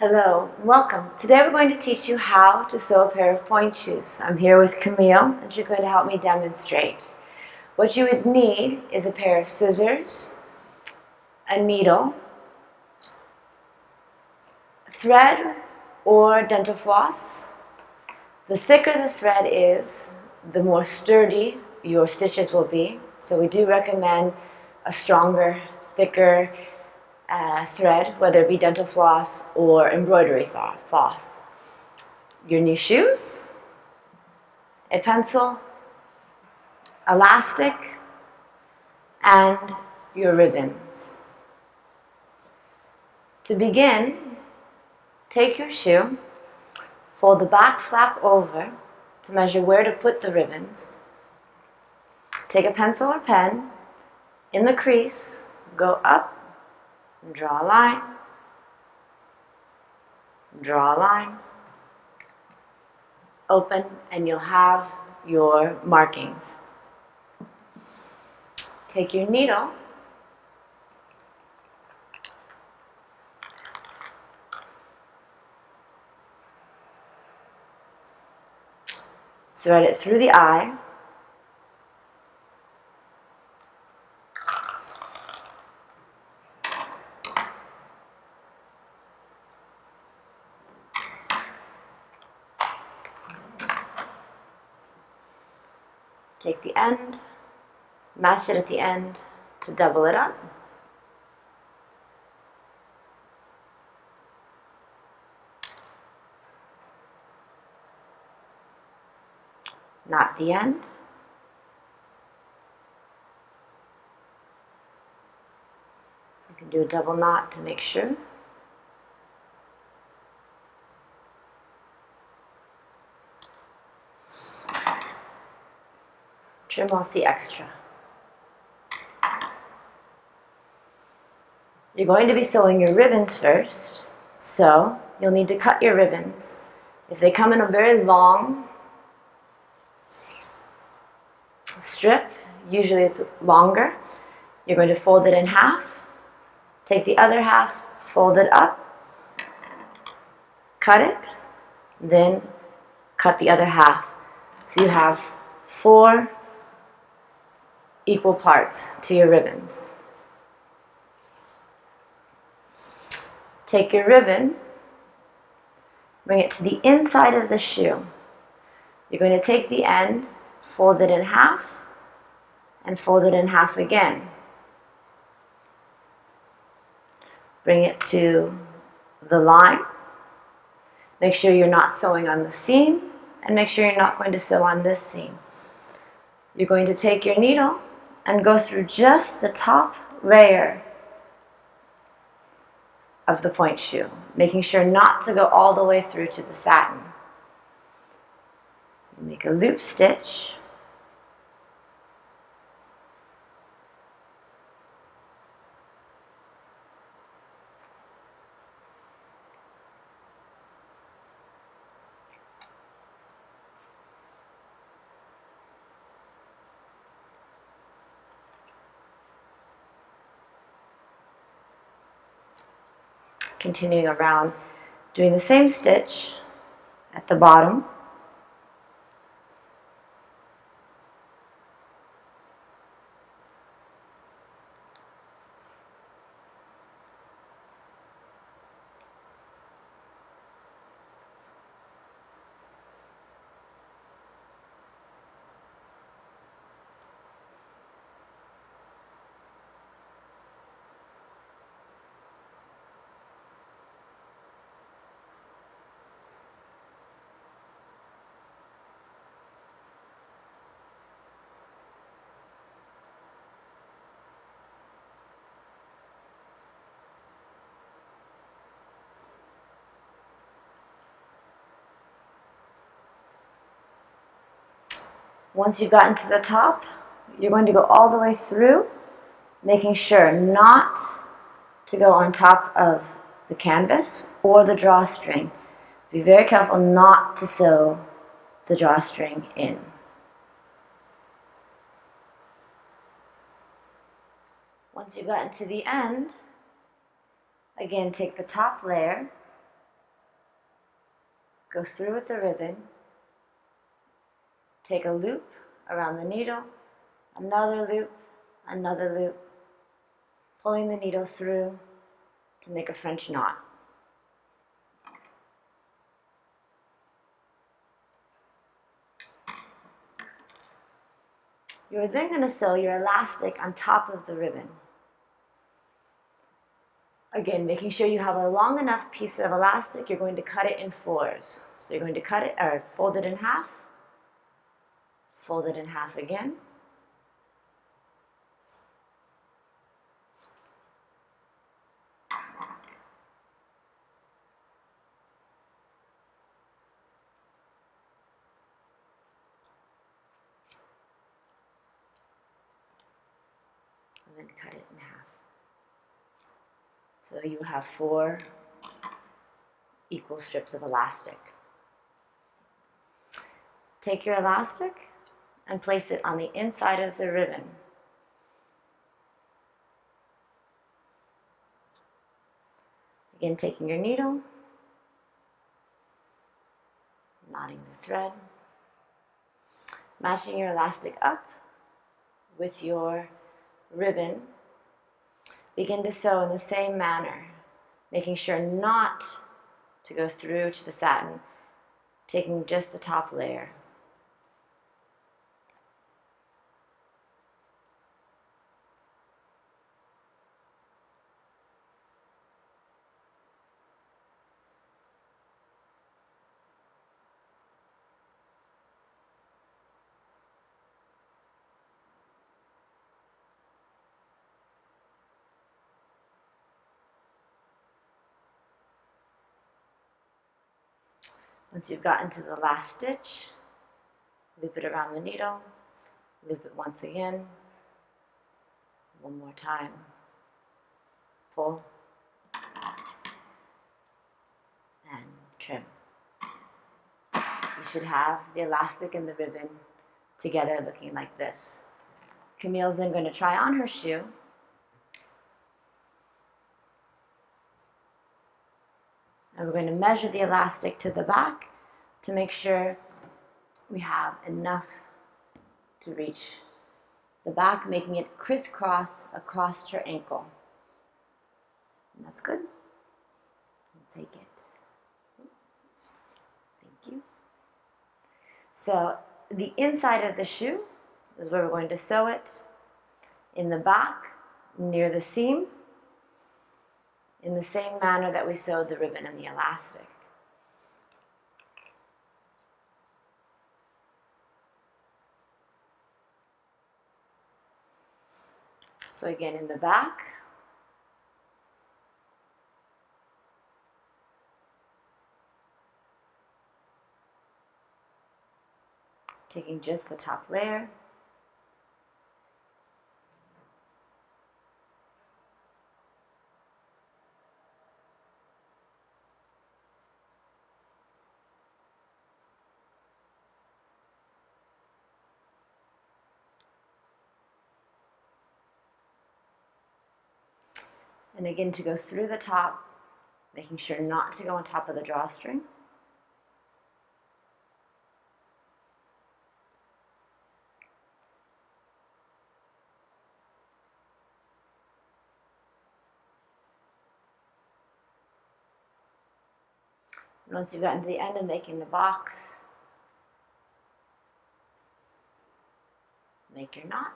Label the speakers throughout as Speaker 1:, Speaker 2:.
Speaker 1: Hello, welcome. Today we're going to teach you how to sew a pair of pointe shoes. I'm here with Camille and she's going to help me demonstrate. What you would need is a pair of scissors, a needle, thread or dental floss. The thicker the thread is, the more sturdy your stitches will be. So we do recommend a stronger, thicker thread, whether it be dental floss or embroidery floss. Your new shoes, a pencil, elastic, and your ribbons. To begin, take your shoe, fold the back flap over to measure where to put the ribbons. Take a pencil or pen, in the crease, go up, and draw a line, draw a line, open, and you'll have your markings. Take your needle, thread it through the eye, take the end, match it at the end to double it up. Knot the end. You can do a double knot to make sure. Trim off the extra. You're going to be sewing your ribbons first, so you'll need to cut your ribbons. If they come in a very long strip, usually it's longer, you're going to fold it in half, take the other half, fold it up, cut it, then cut the other half. So you have 4 equal parts to your ribbons. Take your ribbon, bring it to the inside of the shoe. You're going to take the end, fold it in half, and fold it in half again. Bring it to the line. Make sure you're not sewing on the seam, and make sure you're not going to sew on this seam. You're going to take your needle and go through just the top layer of the pointe shoe, making sure not to go all the way through to the satin. You make a loop stitch, continuing around, doing the same stitch at the bottom. Once you've gotten to the top, you're going to go all the way through, making sure not to go on top of the canvas or the drawstring. Be very careful not to sew the drawstring in. Once you've gotten to the end, again take the top layer, go through with the ribbon, take a loop around the needle, another loop, pulling the needle through to make a French knot. You're then going to sew your elastic on top of the ribbon. Again, making sure you have a long enough piece of elastic, you're going to cut it in fours. So you're going to cut it, or fold it in half, fold it in half again, and then cut it in half. So you have 4 equal strips of elastic. Take your elastic and place it on the inside of the ribbon. Again, taking your needle, knotting the thread, matching your elastic up with your ribbon. Begin to sew in the same manner, making sure not to go through to the satin, taking just the top layer. Once you've gotten to the last stitch, loop it around the needle, loop it once again, one more time, pull, and trim. You should have the elastic and the ribbon together looking like this. Camille's then going to try on her shoe. And we're going to measure the elastic to the back to make sure we have enough to reach the back, making it crisscross across her ankle. And that's good. I'll take it. Thank you. So the inside of the shoe is where we're going to sew it. In the back, near the seam, in the same manner that we sewed the ribbon and the elastic. So again, in the back, taking just the top layer, and again to go through the top, making sure not to go on top of the drawstring. And once you've gotten to the end of making the box, make your knot.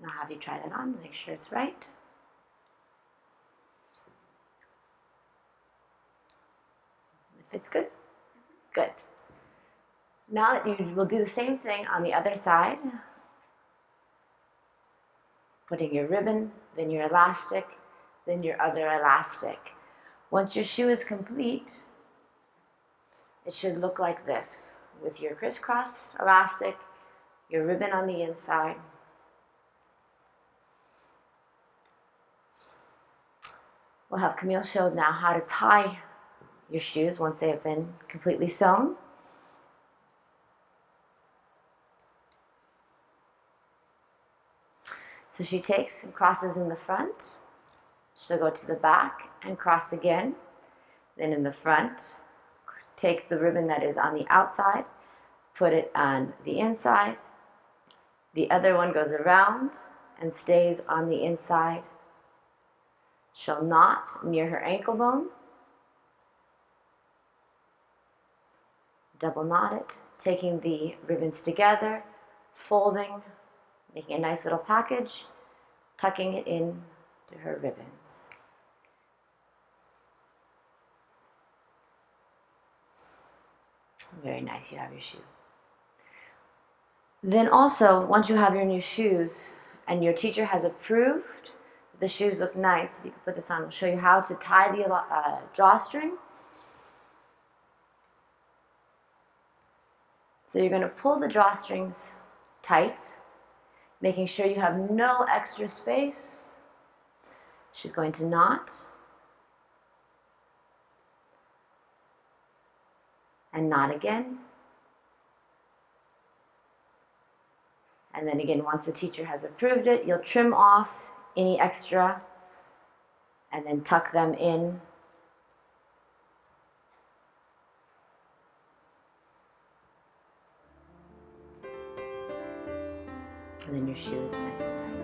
Speaker 1: And I'll have you try that on to make sure it's right. If it's good, good. Now that you will do the same thing on the other side, putting your ribbon, then your elastic, then your other elastic. Once your shoe is complete, it should look like this, with your crisscross elastic, your ribbon on the inside. We'll have Camille show now how to tie your shoes once they have been completely sewn. So So she takes and crosses in the front. She'll go to the back and cross again. Then in the front, take the ribbon that is on the outside, put it on the inside. The other one goes around and stays on the inside. She'll knot near her ankle bone. Double knot it, taking the ribbons together, folding, making a nice little package, tucking it in to her ribbons. Very nice, you have your shoe. Then also, once you have your new shoes and your teacher has approved the shoes look nice, you can put this on. We'll show you how to tie the drawstring. So you're going to pull the drawstrings tight, making sure you have no extra space. She's going to knot and knot again. And then again, once the teacher has approved it, you'll trim off any extra and then tuck them in. And then your shoe is nice and tight.